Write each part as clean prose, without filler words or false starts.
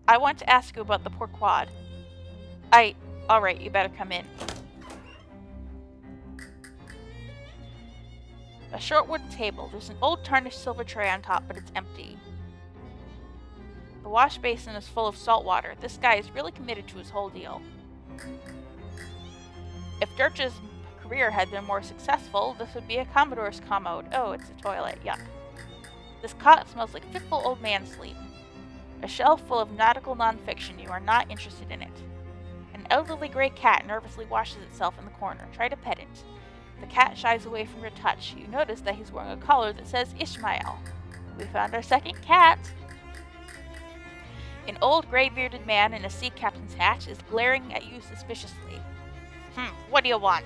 I want to ask you about the poor quad. Alright, you better come in. A short wooden table. There's an old tarnished silver tray on top, but it's empty. The wash basin is full of salt water. This guy is really committed to his whole deal. If Dirch's career had been more successful, this would be a Commodore's commode. Oh, it's a toilet. Yuck. This cot smells like fitful old man sleep. A shelf full of nautical nonfiction. You are not interested in it. An elderly gray cat nervously washes itself in the corner. Try to pet it. The cat shies away from your touch. You notice that he's wearing a collar that says Ishmael. We found our second cat. An old gray-bearded man in a sea captain's hat is glaring at you suspiciously. What do you want?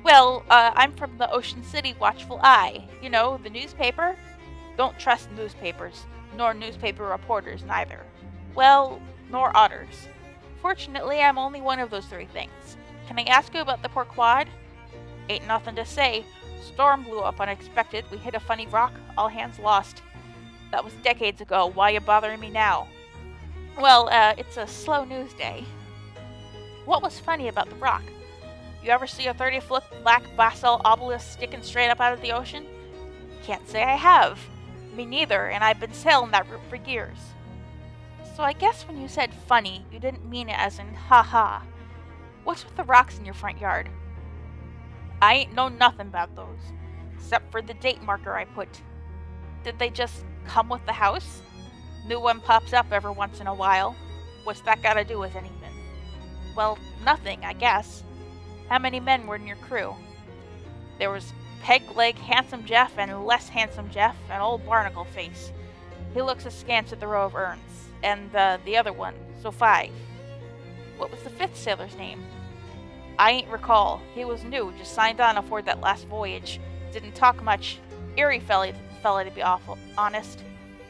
Well, I'm from the Ocean City Watchful Eye. You know, the newspaper? Don't trust newspapers, nor newspaper reporters neither. Well, nor otters. Fortunately, I'm only one of those three things. Can I ask you about the poor quad? Ain't nothing to say. Storm blew up unexpected. We hit a funny rock. All hands lost. That was decades ago. Why you bothering me now? Well, it's a slow news day. What was funny about the rock? You ever see a 30-foot black basalt obelisk sticking straight up out of the ocean? Can't say I have. Me neither, and I've been sailing that route for years. So I guess when you said funny, you didn't mean it as in ha-ha. What's with the rocks in your front yard? I ain't know nothing about those, except for the date marker I put. Did they just come with the house? New one pops up every once in a while. What's that got to do with anything? Well, nothing, I guess. How many men were in your crew? There was Peg-Leg Handsome Jeff and Less Handsome Jeff and Old Barnacle Face. He looks askance at the row of urns. And the other one, so 5. What was the 5th sailor's name? I ain't recall. He was new, just signed on aboard that last voyage. Didn't talk much. Eerie fella to be awful honest.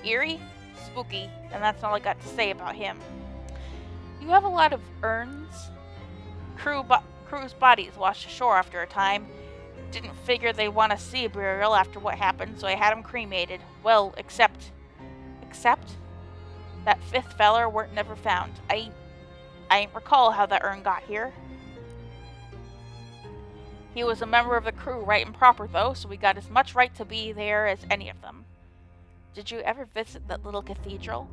Eerie? Spooky, and that's all I got to say about him. You have a lot of urns? Crew's bodies washed ashore after a time. Didn't figure they'd want to see a burial after what happened, so I had them cremated. Well, except? That 5th feller weren't never found. I ain't recall how that urn got here. He was a member of the crew, right and proper, though, so we got as much right to be there as any of them. Did you ever visit that little cathedral?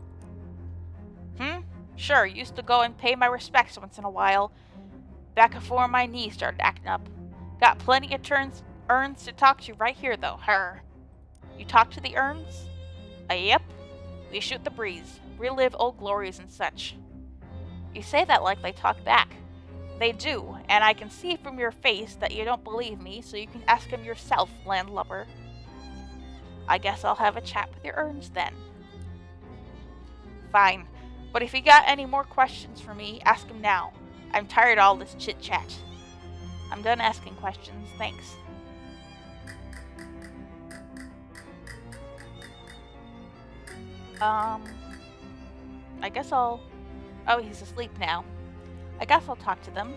Sure, used to go and pay my respects once in a while. Back afore my knee started acting up. Got plenty of urns to talk to right here, though. You talk to the urns? Yep. We shoot the breeze, relive old glories and such. You say that like they talk back. They do, and I can see from your face that you don't believe me, so you can ask them yourself, landlubber. I guess I'll have a chat with your urns then. Fine, but if you got any more questions for me, ask them now. I'm tired of all this chit-chat. I'm done asking questions, thanks. I guess I'll... Oh, he's asleep now. I guess I'll talk to them.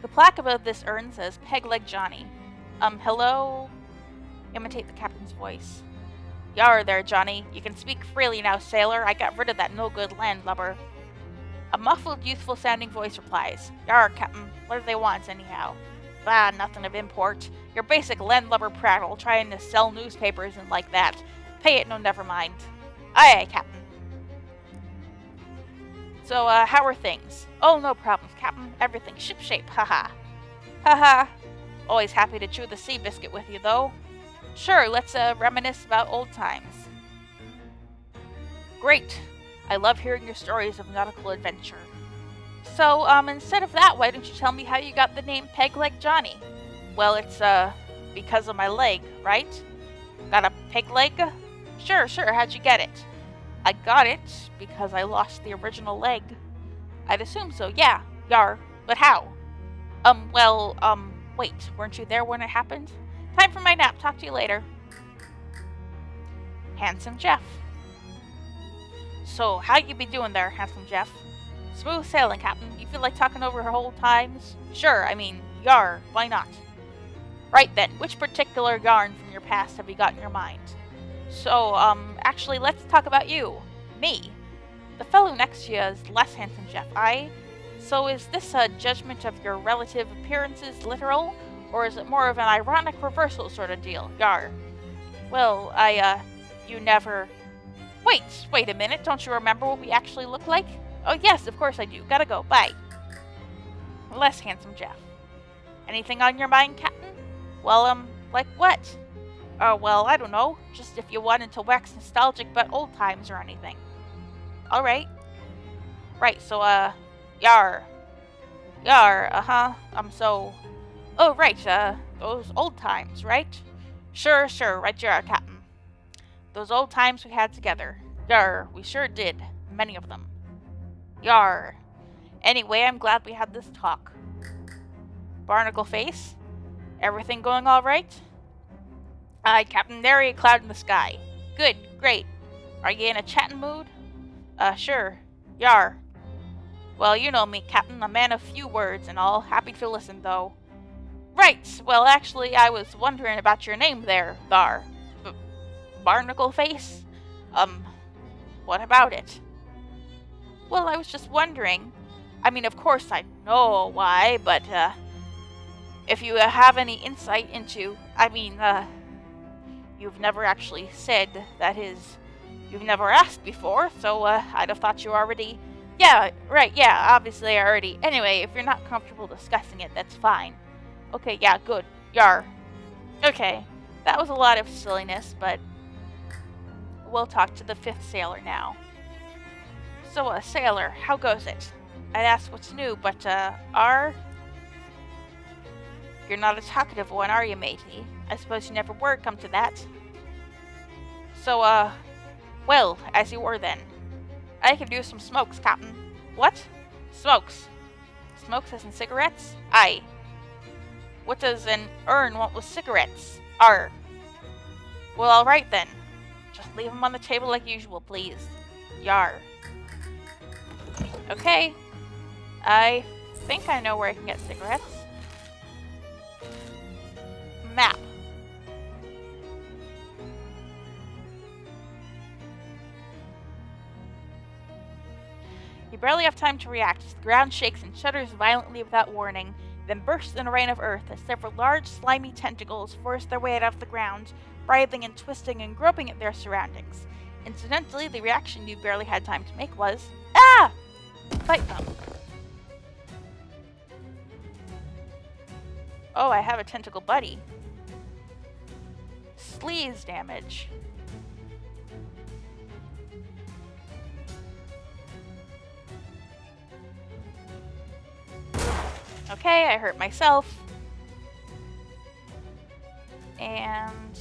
The plaque above this urn says Peg-Leg Johnny. Hello? Imitate the captain's voice. Yar there, Johnny. You can speak freely now, sailor. I got rid of that no-good landlubber. A muffled, youthful-sounding voice replies. Yar, captain. What do they want, anyhow? Nothing of import. Your basic landlubber prattle, trying to sell newspapers and like that. Pay it, no, never mind. Aye, aye, captain. So, how are things? Oh, no problems, captain. Everything shipshape, haha. Haha. Always happy to chew the sea biscuit with you, though. Sure, let's reminisce about old times. Great. I love hearing your stories of nautical adventure. So, instead of that, why don't you tell me how you got the name Peg-Leg Johnny? Well, it's, because of my leg, right? Got a peg leg? Sure, how'd you get it? I got it because I lost the original leg. I'd assume so, yeah. Yar. But how? Wait, weren't you there when it happened? Time for my nap. Talk to you later. Handsome Jeff. So, how you be doing there, Handsome Jeff? Smooth sailing, Captain. You feel like talking over her old times? Sure, yar, why not? Right then, which particular yarn from your past have you got in your mind? So, actually, let's talk about you. Me. The fellow next to you is less handsome, Jeff. So is this a judgment of your relative appearances literal, or is it more of an ironic reversal sort of deal? Yar. Well, you never... Wait a minute, don't you remember what we actually look like? Oh yes, of course I do. Gotta go, bye. Less handsome Jeff. Anything on your mind, Captain? Well, like what? Oh, well, I don't know. Just if you wanted to wax nostalgic about old times or anything. Alright. Right, so, yar. Yar, uh-huh. Oh, right, those old times, right? Sure, right you are, Captain. Those old times we had together. Yar, we sure did. Many of them. Yar. Anyway, I'm glad we had this talk. Barnacle face? Everything going all right? Aye, Captain, nary a cloud in the sky. Good, great. Are you in a chatting mood? Sure. Yar. Well, you know me, Captain, a man of few words and all. Happy to listen, though. Right. Well, actually, I was wondering about your name there, Thar. Barnacle face? What about it? Well, I was just wondering. I mean, of course I know why, but, if you have any insight into, you've never actually said, that is, you've never asked before, so, I'd have thought you already, yeah, right, yeah, obviously I already, anyway, if you're not comfortable discussing it, that's fine. Okay, yeah, good, yar. Okay, that was a lot of silliness, but we'll talk to the 5th sailor now. So, sailor, how goes it? I'd ask what's new, but, you're not a talkative one, are you, matey? I suppose you never were, come to that. So, well, as you were then. I could do some smokes, Captain. What? Smokes. Smokes as in cigarettes? Aye. What does an urn want with cigarettes? Arr. Well, alright then. Just leave them on the table like usual, please. Yar. Okay. I think I know where I can get cigarettes. Map. You barely have time to react as the ground shakes and shudders violently without warning, then bursts in a rain of earth as several large, slimy tentacles force their way out of the ground, writhing and twisting and groping at their surroundings. Incidentally, the reaction you barely had time to make was, ah! Fight them. Oh, I have a tentacle buddy. Sleaze damage. Okay, I hurt myself. And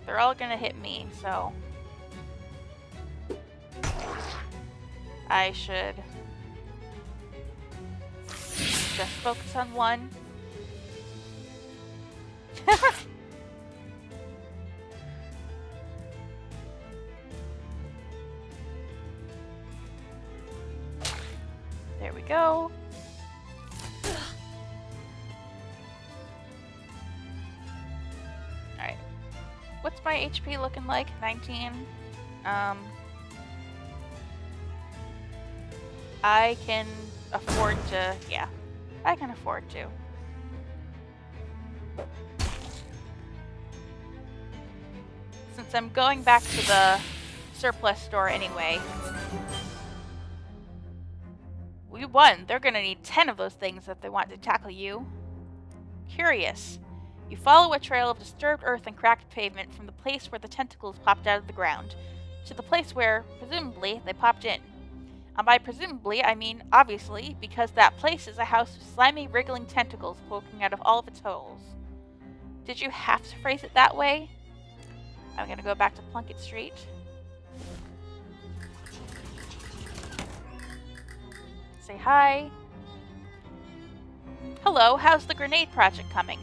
they're all gonna hit me, so I should just focus on one. There we go. Alright. What's my HP looking like? 19. I can afford to, yeah. I can afford to. Since I'm going back to the surplus store anyway. We won. They're gonna need 10 of those things if they want to tackle you. Curious. You follow a trail of disturbed earth and cracked pavement from the place where the tentacles popped out of the ground to the place where, presumably, they popped in. And by presumably, I mean obviously, because that place is a house of slimy, wriggling tentacles poking out of all of its holes. Did you have to phrase it that way? I'm gonna go back to Plunkett Street. Say hi. Hello, how's the grenade project coming?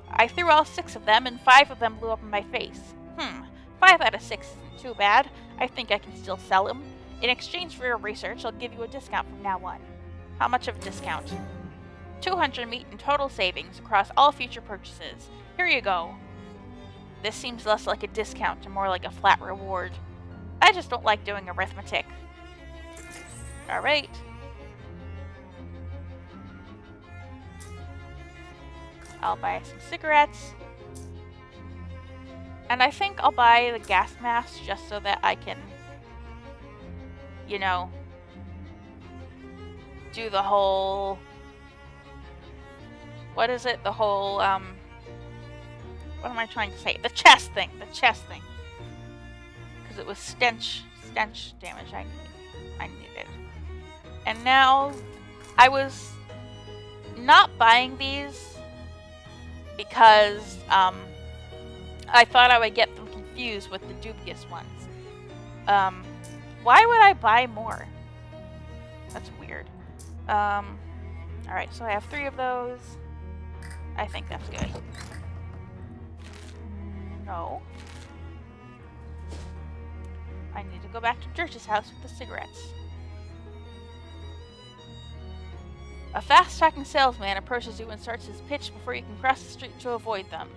I threw all 6 of them, and 5 of them blew up in my face. 5 out of 6 isn't too bad. I think I can still sell them. In exchange for your research, I'll give you a discount from now on. How much of a discount? 200 meat in total savings across all future purchases. Here you go. This seems less like a discount and more like a flat reward. I just don't like doing arithmetic. Alright. I'll buy some cigarettes. And I think I'll buy the gas mask just so that I can, you know, do the whole... What is it? The whole, what am I trying to say? The chest thing. The chest thing. Because it was stench damage I needed. And now, I was not buying these because, I thought I would get them confused with the dubious ones. Why would I buy more? That's weird. Alright, so I have 3 of those. I think that's good. No. I need to go back to Dirt's house with the cigarettes. A fast-talking salesman approaches you and starts his pitch before you can cross the street to avoid them.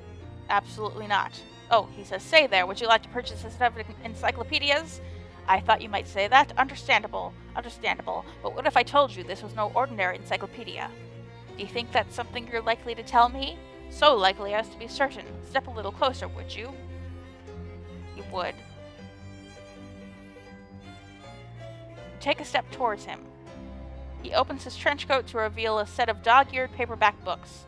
Absolutely not. Oh, he says, say there, would you like to purchase a set of encyclopedias? I thought you might say that. Understandable. Understandable. But what if I told you this was no ordinary encyclopedia? Do you think that's something you're likely to tell me? So likely as to be certain. Step a little closer, would you? You would. Take a step towards him. He opens his trench coat to reveal a set of dog-eared paperback books.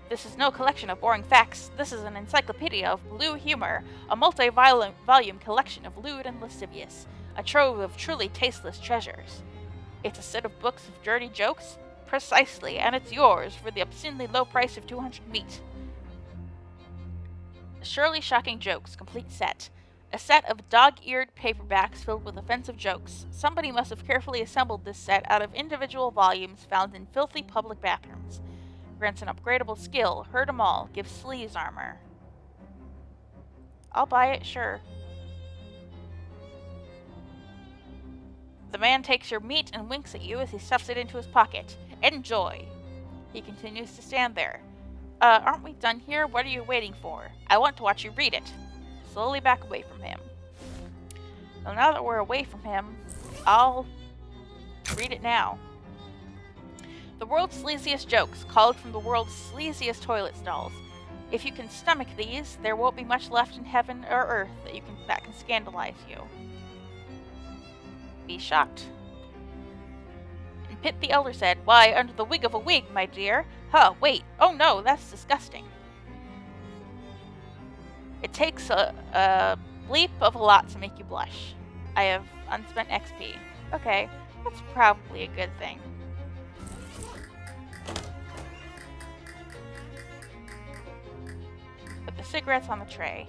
This is no collection of boring facts. This is an encyclopedia of blue humor, a multi-volume collection of lewd and lascivious, a trove of truly tasteless treasures. It's a set of books of dirty jokes? Precisely, and it's yours for the obscenely low price of 200 meat. Surely shocking jokes, complete set. A set of dog-eared paperbacks filled with offensive jokes. Somebody must have carefully assembled this set out of individual volumes found in filthy public bathrooms. Grants an upgradable skill, hurt 'em all, gives sleaze armor. I'll buy it, sure. The man takes your meat and winks at you as he stuffs it into his pocket. Enjoy! He continues to stand there. Aren't we done here? What are you waiting for? I want to watch you read it. Slowly back away from him. Well, now that we're away from him, I'll read it now. The world's sleaziest jokes, called from the world's sleaziest toilet stalls. If you can stomach these, there won't be much left in heaven or earth that can scandalize you. Be shocked. And Pitt the Elder said, "Why, under the wig of a wig, my dear. Huh, wait. Oh no, that's disgusting. It takes a bleep of a lot to make you blush. I have unspent XP. Okay, that's probably a good thing." Put the cigarettes on the tray.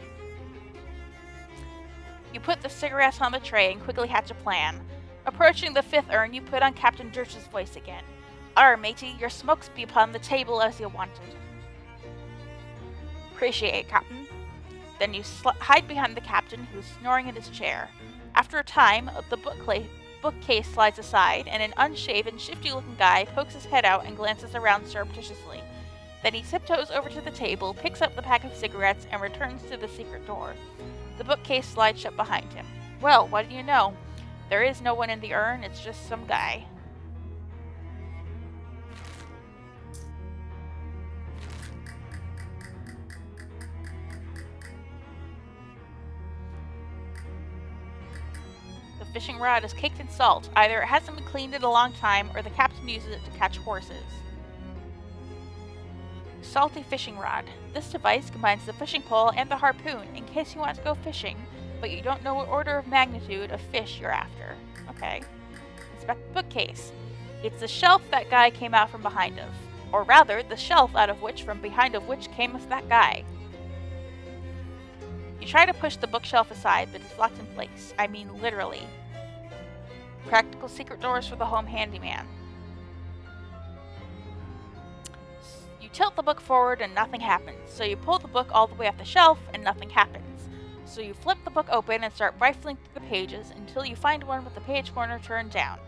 You put the cigarettes on the tray and quickly hatch a plan. Approaching the 5th urn, you put on Captain Dirch's voice again. "Arr, matey, your smokes be upon the table as you wanted." "Appreciate, Captain." Then you hide behind the captain, who's snoring in his chair. After a time, the bookcase slides aside, and an unshaven, shifty-looking guy pokes his head out and glances around surreptitiously. Then he tiptoes over to the table, picks up the pack of cigarettes, and returns to the secret door. The bookcase slides shut behind him. Well, what do you know? There is no one in the urn, it's just some guy. The fishing rod is caked in salt. Either it hasn't been cleaned in a long time, or the captain uses it to catch horses. Salty fishing rod. This device combines the fishing pole and the harpoon in case you want to go fishing, but you don't know what order of magnitude of fish you're after. Okay. Inspect the bookcase. It's the shelf that guy came out from behind of. Or rather, the shelf from behind of which cameth that guy. You try to push the bookshelf aside, but it's locked in place. I mean, literally. Practical secret doors for the home handyman. You tilt the book forward and nothing happens. So you pull the book all the way off the shelf and nothing happens. So you flip the book open and start rifling through the pages until you find one with the page corner turned down.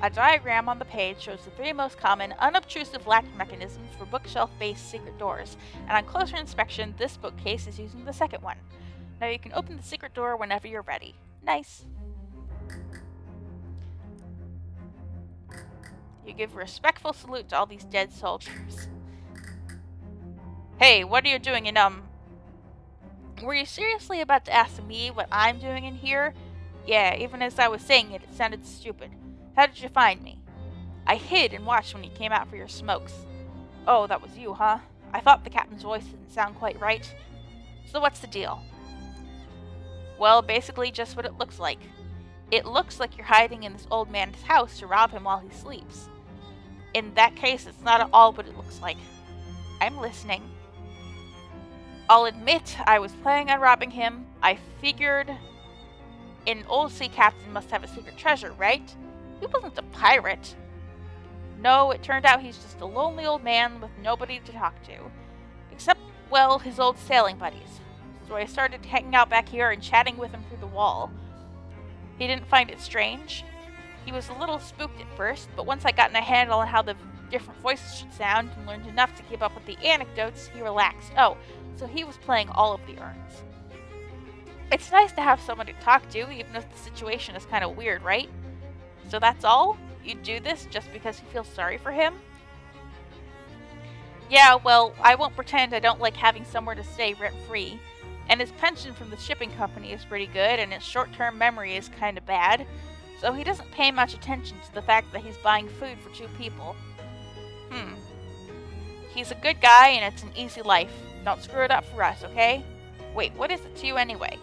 A diagram on the page shows the 3 most common, unobtrusive latch mechanisms for bookshelf-based secret doors, and on closer inspection, this bookcase is using the second one. Now you can open the secret door whenever you're ready. Nice. You give a respectful salute to all these dead soldiers. Hey, what are you doing in, Were you seriously about to ask me what I'm doing in here? Yeah, even as I was saying it, it sounded stupid. How did you find me? I hid and watched when you came out for your smokes. Oh, that was you, huh? I thought the captain's voice didn't sound quite right. So what's the deal? Well, basically just what it looks like. It looks like you're hiding in this old man's house to rob him while he sleeps. In that case, it's not at all what it looks like. I'm listening. I'll admit I was planning on robbing him. I figured an old sea captain must have a secret treasure, right? He wasn't a pirate. No, it turned out he's just a lonely old man with nobody to talk to. Except, well, his old sailing buddies. So I started hanging out back here and chatting with him through the wall. He didn't find it strange. He was a little spooked at first, but once I got a handle on how the different voices should sound and learned enough to keep up with the anecdotes, he relaxed. Oh, so he was playing all of the urns. It's nice to have someone to talk to, even if the situation is kind of weird, right? So that's all? You do this just because you feel sorry for him? Yeah, well, I won't pretend I don't like having somewhere to stay rent-free. And his pension from the shipping company is pretty good, and his short-term memory is kind of bad. So he doesn't pay much attention to the fact that he's buying food for 2 people. He's a good guy, and it's an easy life. Don't screw it up for us, okay? Wait, what is it to you anyway?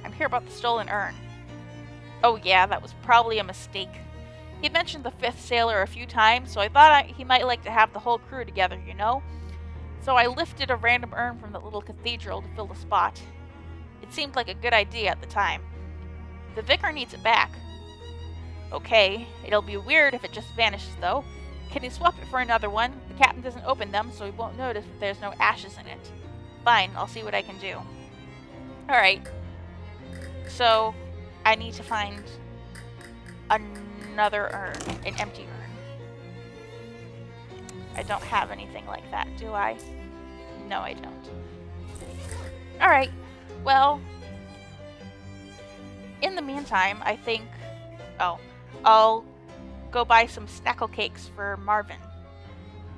I'm here about the stolen urn. Oh yeah, that was probably a mistake. He mentioned the 5th sailor a few times, so I thought he might like to have the whole crew together, you know? So I lifted a random urn from the little cathedral to fill the spot. It seemed like a good idea at the time. The vicar needs it back. Okay, it'll be weird if it just vanishes though. Can you swap it for another one? The captain doesn't open them, so he won't notice if there's no ashes in it. Fine, I'll see what I can do. Alright. So, I need to find another urn, an empty urn. I don't have anything like that, do I? No, I don't. Alright, well, in the meantime, I think, I'll go buy some Snackle Cakes for Marvin.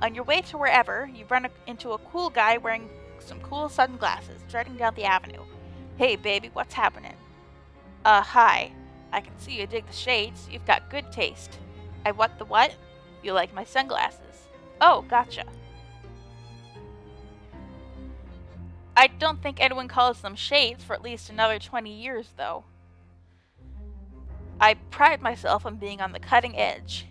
On your way to wherever, you run into a cool guy wearing some cool sunglasses, striding down the avenue. Hey baby, what's happening? Hi. I can see you dig the shades. You've got good taste. I what the what? You like my sunglasses. Oh, gotcha. I don't think anyone calls them shades for at least another 20 years, though. I pride myself on being on the cutting edge.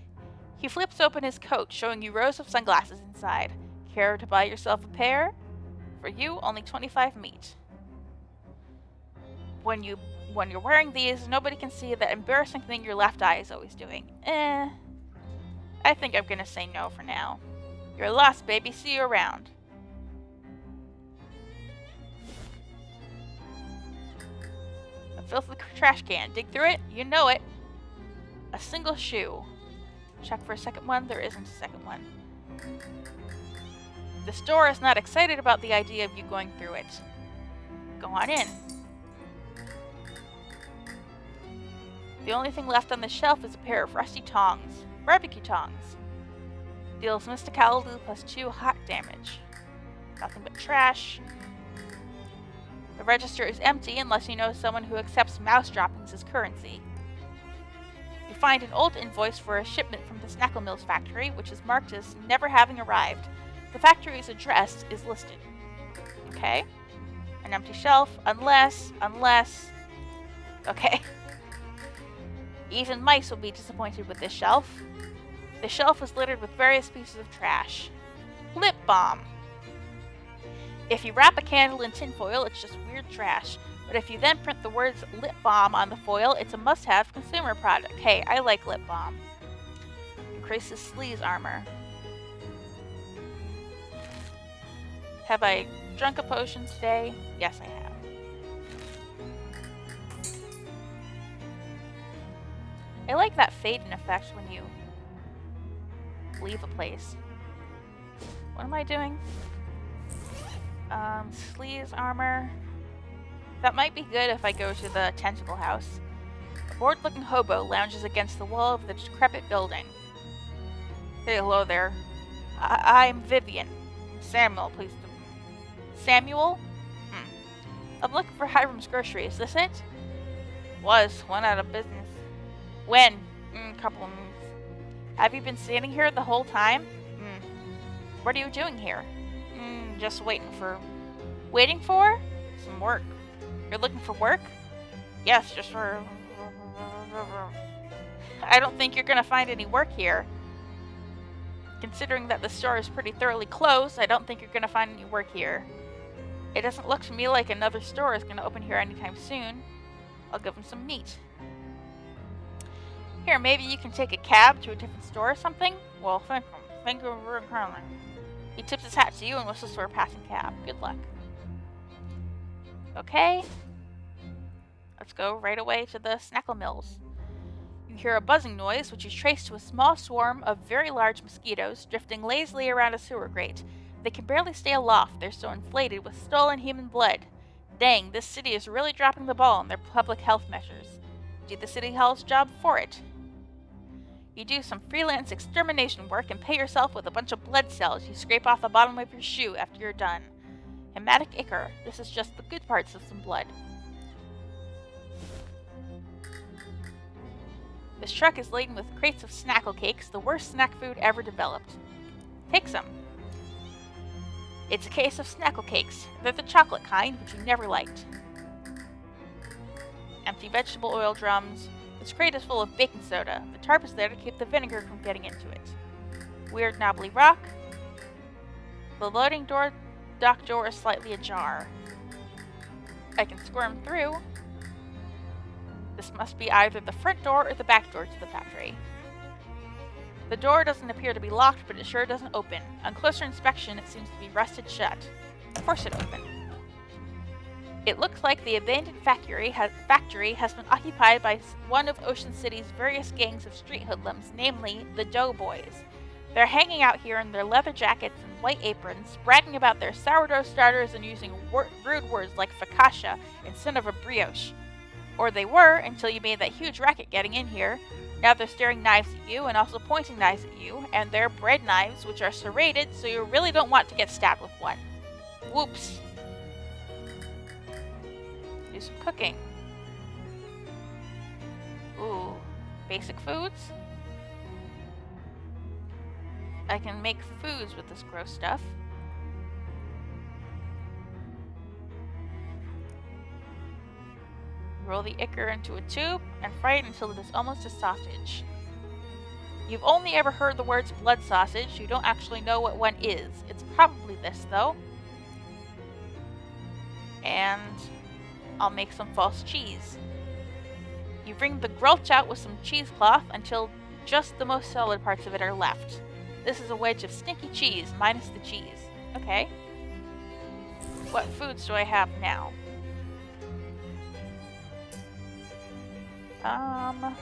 He flips open his coat, showing you rows of sunglasses inside. Care to buy yourself a pair? For you, only 25 meat. When you're wearing these, nobody can see that embarrassing thing your left eye is always doing. I think I'm gonna say no for now. You're lost, baby. See you around. A filthy trash can. Dig through it? You know it. A single shoe. Check for a second one. There isn't a second one. The store is not excited about the idea of you going through it. Go on in. The only thing left on the shelf is a pair of rusty tongs. Barbecue tongs. Deals mysticality plus 2 hot damage. Nothing but trash. The register is empty unless you know someone who accepts mouse droppings as currency. You find an old invoice for a shipment from the Snackle Mills factory, which is marked as never having arrived. The factory's address is listed. Okay. An empty shelf, unless... Okay. Even mice will be disappointed with this shelf. The shelf is littered with various pieces of trash. Lip balm. If you wrap a candle in tinfoil, it's just weird trash. But if you then print the words lip balm on the foil, it's a must-have consumer product. Hey, I like lip balm. Increases sleaze armor. Have I drunk a potion today? Yes, I have. I like that fade-in effect when you leave a place. What am I doing? Sleeves armor. That might be good if I go to the tentacle house. A bored-looking hobo lounges against the wall of the decrepit building. Hey, hello there. I'm Vivian. Samuel, please. Samuel? I'm looking for Hiram's Grocery. Is this it? Went out of business. When? Couple of months. Have you been standing here the whole time? What are you doing here? Just waiting for... Waiting for? Some work. You're looking for work? Yes, just for... I don't think you're gonna find any work here. Considering that the store is pretty thoroughly closed, I don't think you're gonna find any work here. It doesn't look to me like another store is gonna open here anytime soon. I'll give him some meat. Here, maybe you can take a cab to a different store or something? Well, thank you very kindly. He tips his hat to you and whistles for a passing cab. Good luck. Okay. Let's go right away to the Snackle Mills. You hear a buzzing noise, which is traced to a small swarm of very large mosquitoes drifting lazily around a sewer grate. They can barely stay aloft, they're so inflated with stolen human blood. Dang, this city is really dropping the ball on their public health measures. Do the city hall's job for it. You do some freelance extermination work and pay yourself with a bunch of blood cells you scrape off the bottom of your shoe after you're done. Hematic ichor. This is just the good parts of some blood. This truck is laden with crates of Snackle Cakes, the worst snack food ever developed. Take some. It's a case of Snackle Cakes. They're the chocolate kind, which you never liked. Empty vegetable oil drums. This crate is full of baking soda. The tarp is there to keep the vinegar from getting into it. Weird knobbly rock. The loading dock door is slightly ajar. I can squirm through. This must be either the front door or the back door to the factory. The door doesn't appear to be locked, but it sure doesn't open. On closer inspection, it seems to be rusted shut. Force it open. It looks like the abandoned factory has been occupied by one of Ocean City's various gangs of street hoodlums, namely the Doughboys. They're hanging out here in their leather jackets and white aprons, bragging about their sourdough starters and using rude words like focaccia instead of a brioche. Or they were, until you made that huge racket getting in here. Now they're staring knives at you and also pointing knives at you, and they're bread knives, which are serrated, so you really don't want to get stabbed with one. Whoops. Do some cooking. Ooh, basic foods? I can make foods with this gross stuff. Roll the ichor into a tube and fry it until it is almost a sausage. You've only ever heard the words blood sausage. You don't actually know what one is. It's probably this, though. And I'll make some false cheese. You bring the grulch out with some cheesecloth until just the most solid parts of it are left. This is a wedge of stinky cheese, minus the cheese. Okay. What foods do I have now? I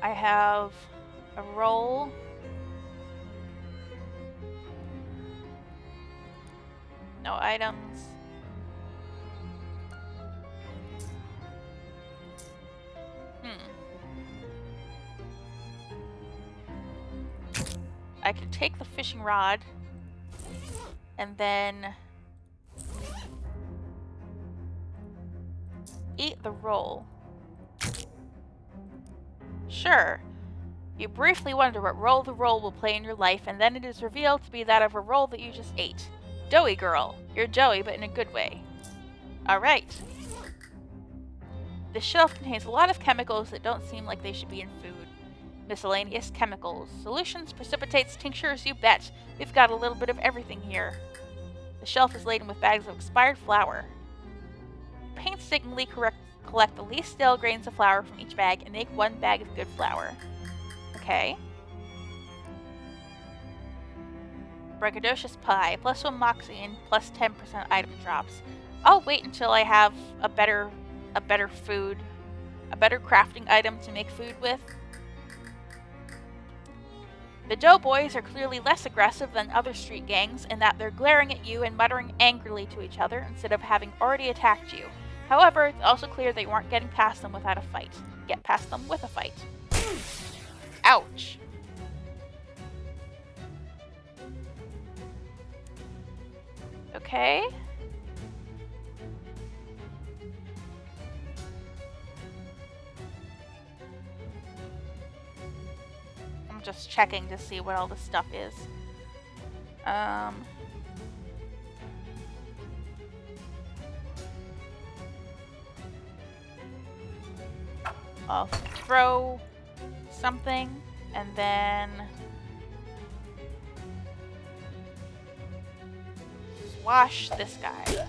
have a roll. No items. I could take the fishing rod and then eat the roll. Sure. You briefly wonder what role the roll will play in your life, and then it is revealed to be that of a roll that you just ate. Doughy girl. You're doughy, but in a good way. Alright. This shelf contains a lot of chemicals that don't seem like they should be in food. Miscellaneous chemicals. Solutions, precipitates, tinctures, you bet. We've got a little bit of everything here. The shelf is laden with bags of expired flour. Painstakingly collect the least stale grains of flour from each bag and make one bag of good flour. Okay. Braggadocious pie. +1 moxie and +10% item drops. I'll wait until I have a better food, a better crafting item to make food with. The Doughboys are clearly less aggressive than other street gangs in that they're glaring at you and muttering angrily to each other instead of having already attacked you. However, it's also clear that you aren't getting past them without a fight. Get past them with a fight. Ouch. Okay. I'm just checking to see what all this stuff is. I'll throw something and then swash this guy.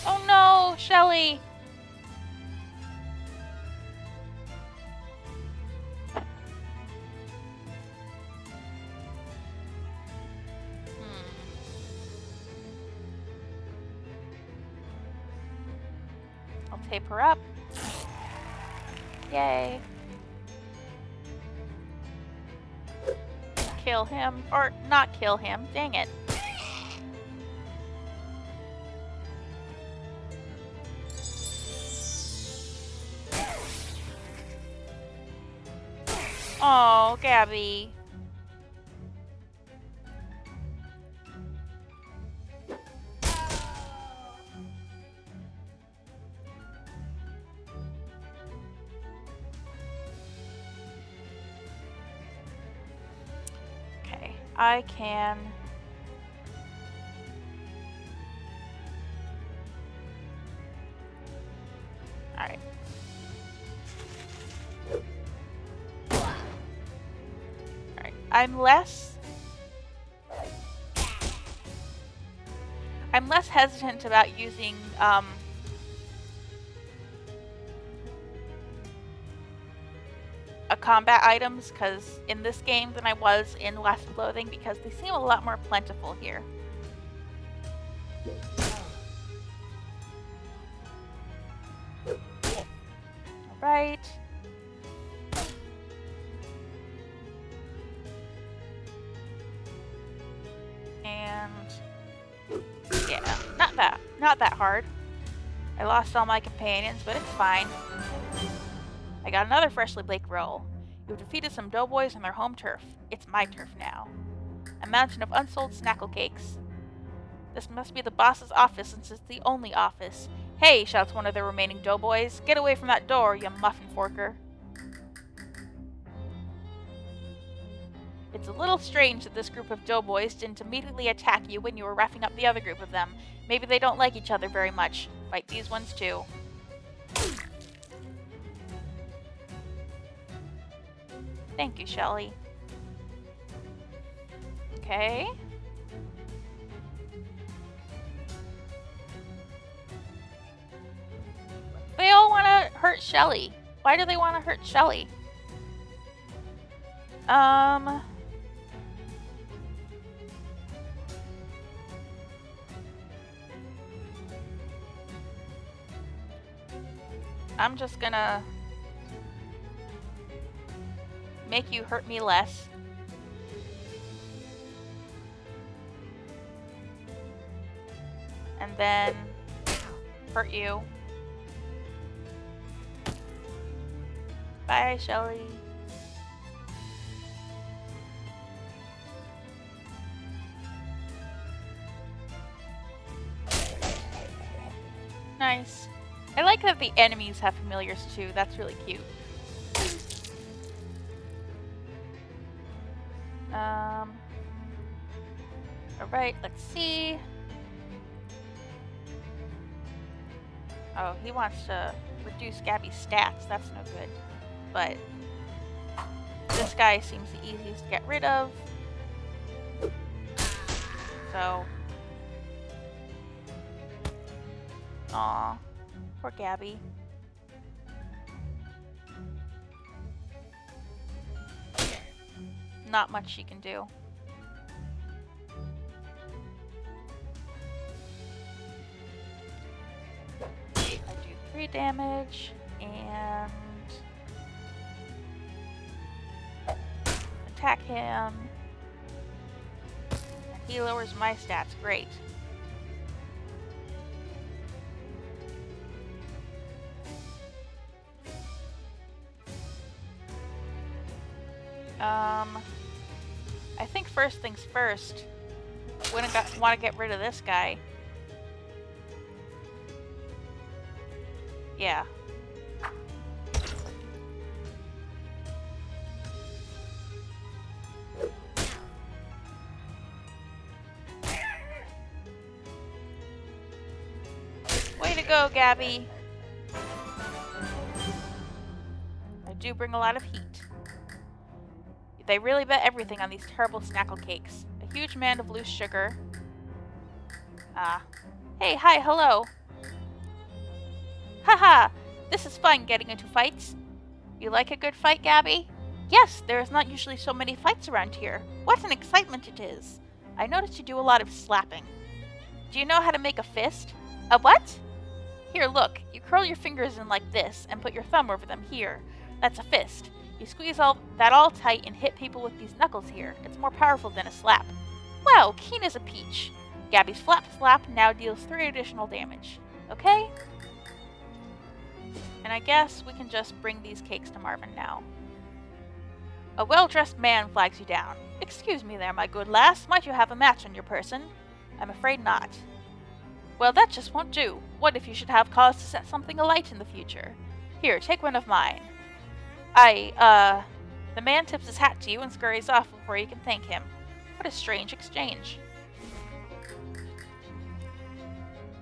Oh no, Shelly! I'll tape her up. Yay. Kill him, or not kill him, dang it. Oh, Gabby. Okay, I can... Alright. I'm less hesitant about using combat items in this game than I was in Loathing because they seem a lot more plentiful here. Alright. And yeah, not that hard. I lost all my companions, but it's fine. I got another freshly baked roll. You've defeated some Doughboys on their home turf. It's my turf now. A mountain of unsold Snackle Cakes. This must be the boss's office since it's the only office. Hey, shouts one of the remaining Doughboys. Get away from that door, you muffin forker. It's a little strange that this group of Doughboys didn't immediately attack you when you were roughing up the other group of them. Maybe they don't like each other very much. Fight these ones too. Thank you, Shelly. Okay. They all want to hurt Shelly. Why do they want to hurt Shelly? I'm just gonna make you hurt me less. And then hurt you. Bye, Shelly. Nice. I like that the enemies have familiars too. That's really cute. Alright, let's see. Oh, he wants to reduce Gabby's stats. That's no good. But this guy seems the easiest to get rid of. So Aw, poor Gabby. Not much she can do. I do 3 damage, and attack him. And he lowers my stats. Great. I think first things first, we want to get rid of this guy. Yeah. Way to go, Gabby. I do bring a lot of heat. They really bet everything on these terrible Snackle Cakes. A huge mound of loose sugar. Hey, hi, hello. Haha, this is fun getting into fights. You like a good fight, Gabby? Yes, there is not usually so many fights around here. What an excitement it is. I noticed you do a lot of slapping. Do you know how to make a fist? A what? Here, look. You curl your fingers in like this and put your thumb over them here. That's a fist. You squeeze that all tight and hit people with these knuckles here. It's more powerful than a slap. Wow, keen as a peach. Gabby's flap slap now deals 3 additional damage. Okay? And I guess we can just bring these cakes to Marvin now. A well-dressed man flags you down. Excuse me there, my good lass. Might you have a match on your person? I'm afraid not. Well, that just won't do. What if you should have cause to set something alight in the future? Here, take one of mine. The man tips his hat to you and scurries off before you can thank him. What a strange exchange.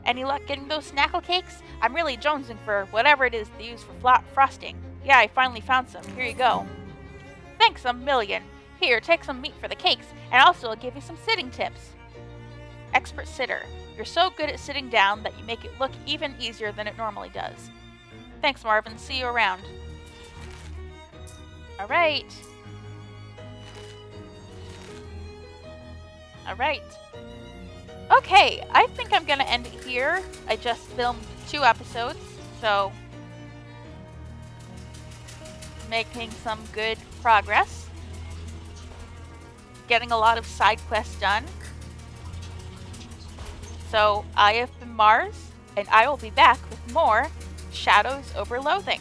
Any luck getting those Snackle Cakes? I'm really jonesing for whatever it is they use for frosting. Yeah, I finally found some. Here you go. Thanks a million. Here, take some meat for the cakes, and also I'll give you some sitting tips. Expert sitter. You're so good at sitting down that you make it look even easier than it normally does. Thanks, Marvin. See you around. Alright. Okay, I think I'm gonna end it here. I just filmed 2 episodes, so making some good progress. Getting a lot of side quests done. So I have been Mars, and I will be back with more Shadows over Loathing.